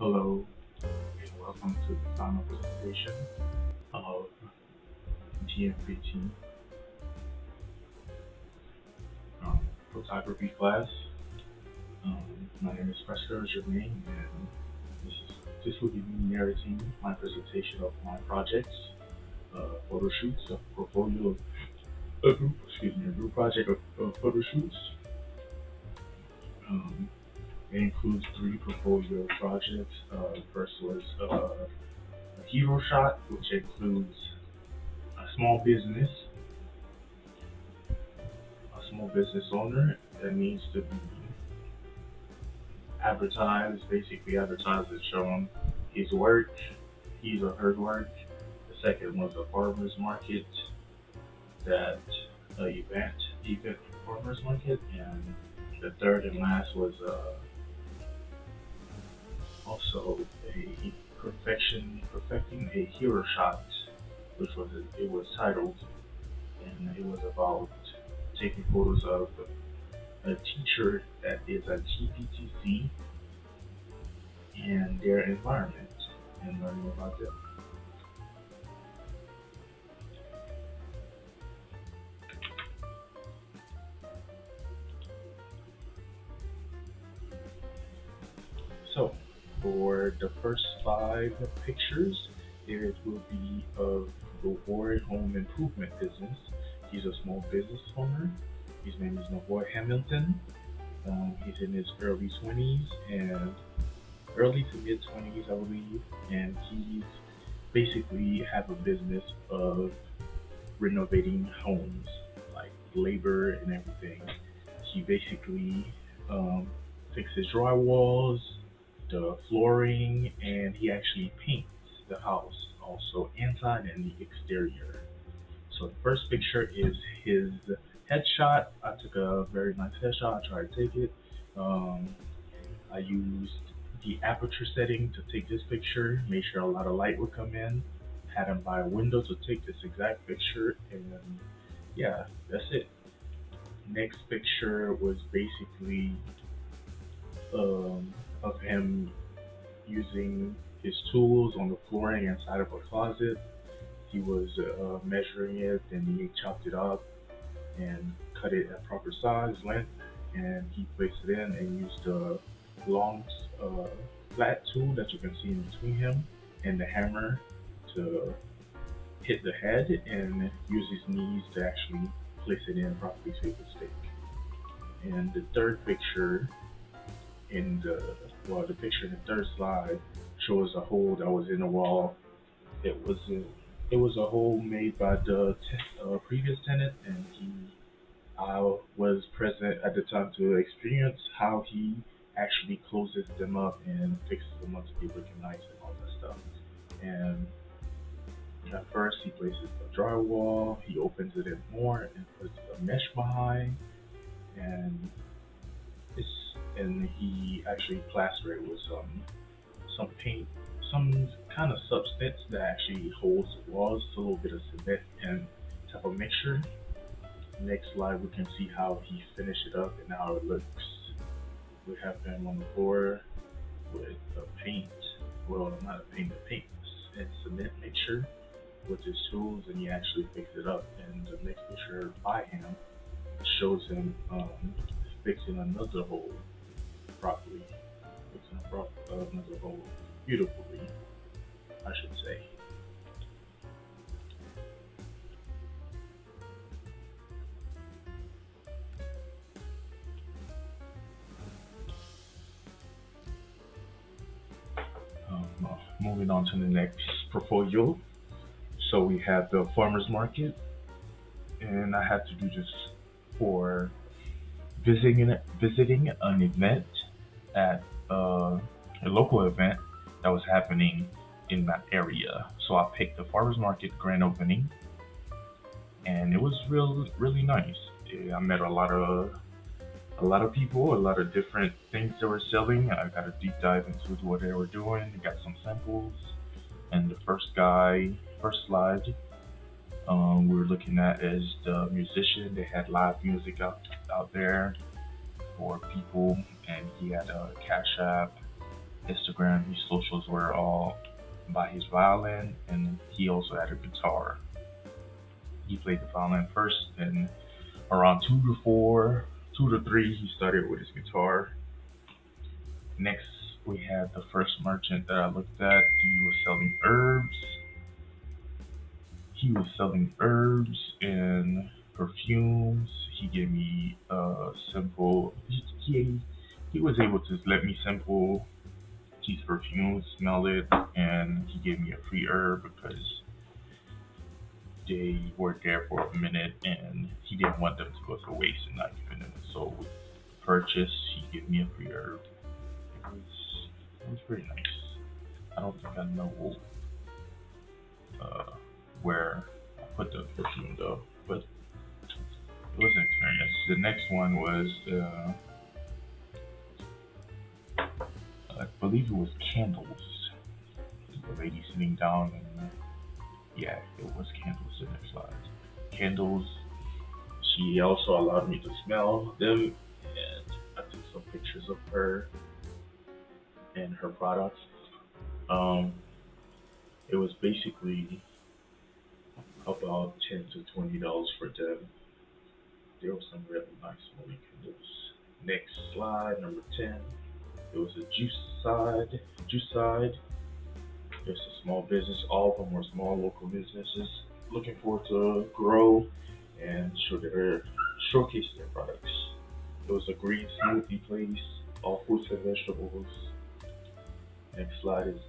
Hello, and welcome to the final presentation of DMPT um, photography class. My name is Prescott Germain, and this will be me narrating my presentation of my projects, photo shoots, a portfolio of a group project of photo shoots. Um, it includes three portfolio projects. First was a hero shot, which includes a small business owner that needs to be advertised, basically advertised and shown his work, his or her work. The second was a farmer's market that event farmer's market, and the third and last was also a perfecting a hero shot, which it was titled, and it was about taking photos of a teacher that is a GPTC and their environment and learning about them. So, for the first five pictures, it will be of the Ward Home Improvement business. He's a small business owner. His name is Mavoy Hamilton. He's in his early 20s and early to mid 20s, I believe, and he's basically have a business of renovating homes, like labor and everything. He basically um, fixes drywalls, the flooring, and he actually paints the house also inside and the exterior. So the first picture is his headshot. I took a very nice headshot. I tried to take it. Um, I used the aperture setting to take this picture, made sure a lot of light would come in, had him by a window to take this exact picture, and yeah, that's it. Next picture was basically of him using his tools on the flooring inside of a closet. He was measuring it, and he chopped it up and cut it at proper size, length, and he placed it in and used a long, uh, flat tool that you can see in between him and the hammer to hit the head and use his knees to actually place it in properly so it could stick. And the third picture in the picture in the third slide shows a hole that was in the wall. It was a, it was a hole made by the previous tenant, and I was present at the time to experience how he actually closes them up and fixes them up to be looking nice and all that stuff. And at first, he places the drywall, he opens it in more and puts a mesh behind, and it's and he actually plastered it with some paint, some kind of substance that actually holds the walls. It's a little bit of cement and type of mixture. Next slide, we can see how he finished it up and how it looks. We have him on the floor with a paint, well, not a paint, a paint and cement mixture with his tools, and he actually fixed it up. And the next picture by him shows him fixing another hole properly, fixing another hole beautifully, I should say. Moving on to the next portfolio. So we have the farmers market, and I had to do this for visiting an event at a local event that was happening in that area. So I picked the farmers market grand opening, and it was really nice. I met a lot of people, a lot of different things they were selling. I got a deep dive into what they were doing. Got some samples, and the first slide we were looking at is the musician. They had live music out there for people, and he had a cash app Instagram, his socials were all by his violin, and he also had a guitar. He played the violin first, and around 2 to 3, he started with his guitar. Next, we had the first merchant that I looked at. He was selling herbs. He was selling herbs and perfumes. He gave me simple. He was able to let me sample his perfume, smell it, and he gave me a free herb because they were there for a minute and he didn't want them to go to waste and not giving them. So with purchase, he gave me a free herb. It was pretty nice. I don't think I know where I put the perfume though, but it was an experience. The next one was I believe it was candles. The lady sitting down and yeah, it was candles in next slide. Candles. She also allowed me to smell them, and I took some pictures of her and her products. Um, it was basically about $10 to $20 for them. There were some really nice smelling candles. Next slide, number 10. It was a juice side. Juice side. It's a small business. All of them were small local businesses looking forward to grow and showcase their products. It was a green smoothie place, all fruits and vegetables. Next slide is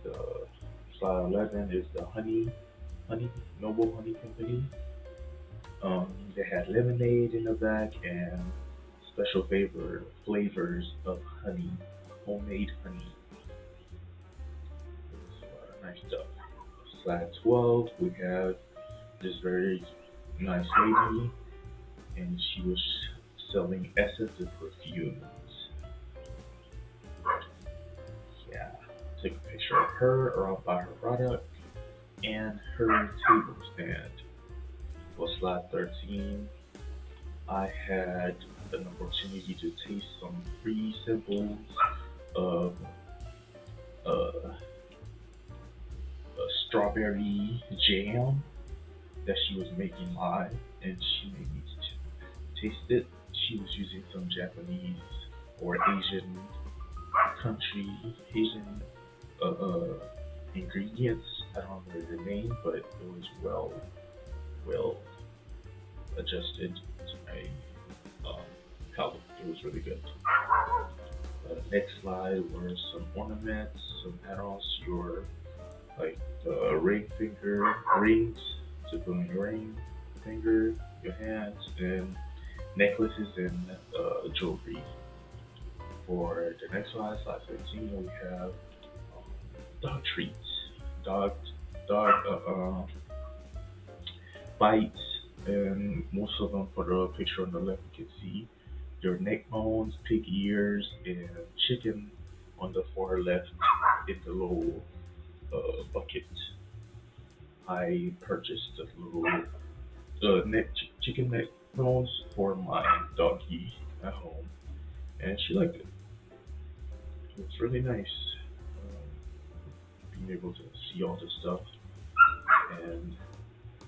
slide 11 is the honey Noble Honey Company. They had lemonade in the back and special flavors of honey, homemade honey. It's a lot of nice stuff. Slide 12, we have this very nice lady, and she was selling essence and perfumes. Yeah, take a picture of her or I'll buy her product and her table stand. For slide 13, I had an opportunity to taste some free samples of a strawberry jam that she was making live, and she made me taste it. She was using some Japanese or Asian Asian ingredients. I don't remember the name, but it was well adjusted to my palate. It was really good. Next slide were some ornaments, some add-ons to your rings to put on your ring finger, your hands, and necklaces and jewelry. For the next slide, slide 15, we have dog treats, dog bites, and most of them for the picture on the left you can see their neck bones, pig ears, and chicken on the far left in the little bucket. I purchased the little chicken neck bones for my doggy at home, and she liked it. It was really nice being able to see all this stuff. And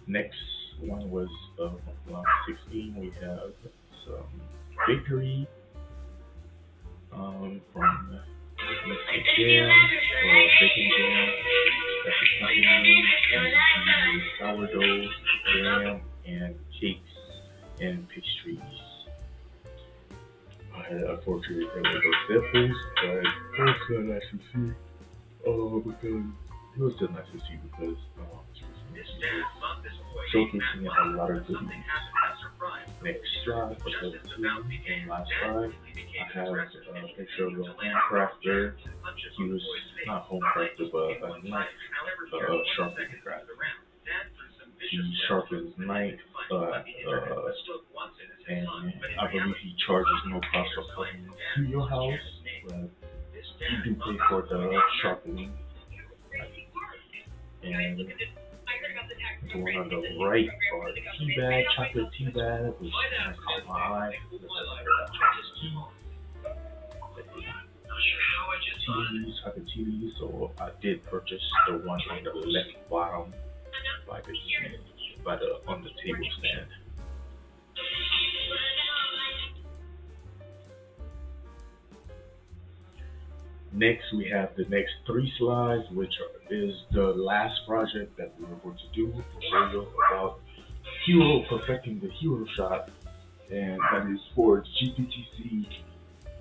next one was from 16. We have some bakery from Mr. Jam, baking jam. That's the company, and sourdough jam and cakes and pastries. Unfortunately, there were no samples, but it was still nice to see. Because it was still nice to see because showcasing a lot of goodies. Next slide for 17 and last slide, I have a picture of a home crafter. He was not home crafter, but a knife sharpening craft. He sharpens knife, and I believe he charges no cost for coming to your house, but you do pay for the sharpening. And the one on the right are tea bag, chocolate tea bag, which kind of caught my eye because I heard about chocolate tea. teas, so I did purchase the one on the left bottom by the on the table stand. Next, we have the next three slides, is the last project that we were going to do for radio about perfecting the hero shot, and that is for GPTC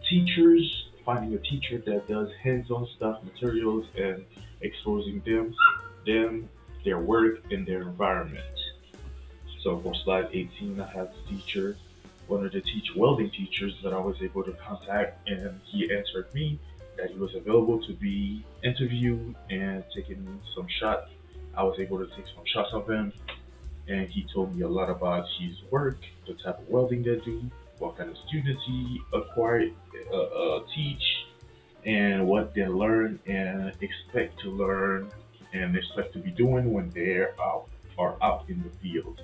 teachers, finding a teacher that does hands-on stuff, materials, and exposing them, their work, and their environment. So for slide 18, I have the teacher, one of the welding teachers that I was able to contact, and he answered me that he was available to be interviewed and taking some shots. I was able to take some shots of him, and he told me a lot about his work, the type of welding they do, what kind of students he teach, and what they learn and expect to learn and expect to be doing when they're out in the field.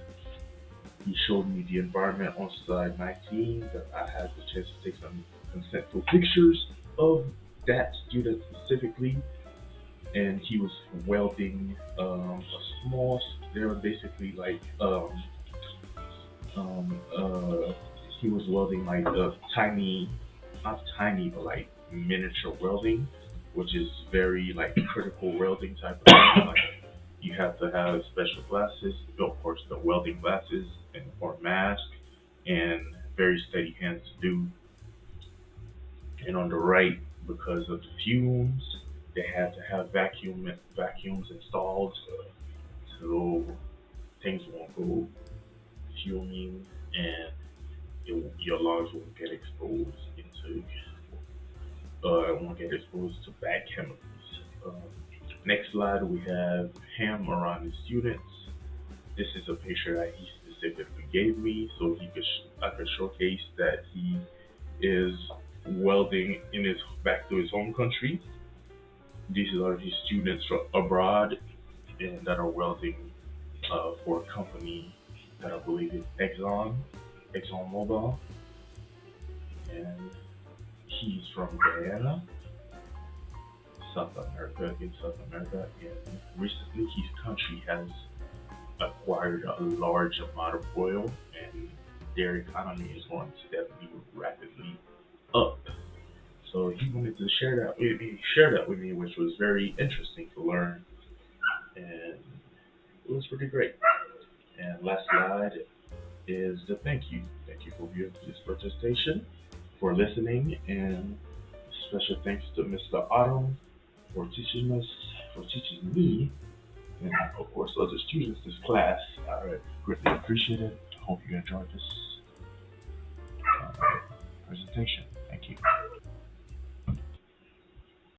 He showed me the environment on slide 19 that I had the chance to take some conceptual pictures of that student specifically, and he was welding a small. They were basically like he was welding like a tiny, not tiny, but like miniature welding, which is very like critical welding type of thing. Like you have to have special glasses, of course, the welding glasses and or mask, and very steady hands to do. And on the right, because of the fumes, they had to have vacuums installed so things won't go fuming and your lungs won't get exposed won't get exposed to bad chemicals. Um, Next slide, we have him around his students. This is a picture that he specifically gave me, so I could showcase that he is welding in his back to his home country. These are his students from abroad and that are welding for a company that I believe is Exxon Mobil, and he's from Guyana, in South America, and recently his country has acquired a large amount of oil, and their economy is going steadily, rapidly up. So he wanted to share that with me, which was very interesting to learn, and it was pretty great. And last slide is the thank you. Thank you for your participation, for listening, and special thanks to Mr. Autumn for teaching me, and of course other students this class. I greatly appreciate it. I hope you enjoyed this uh, presentation.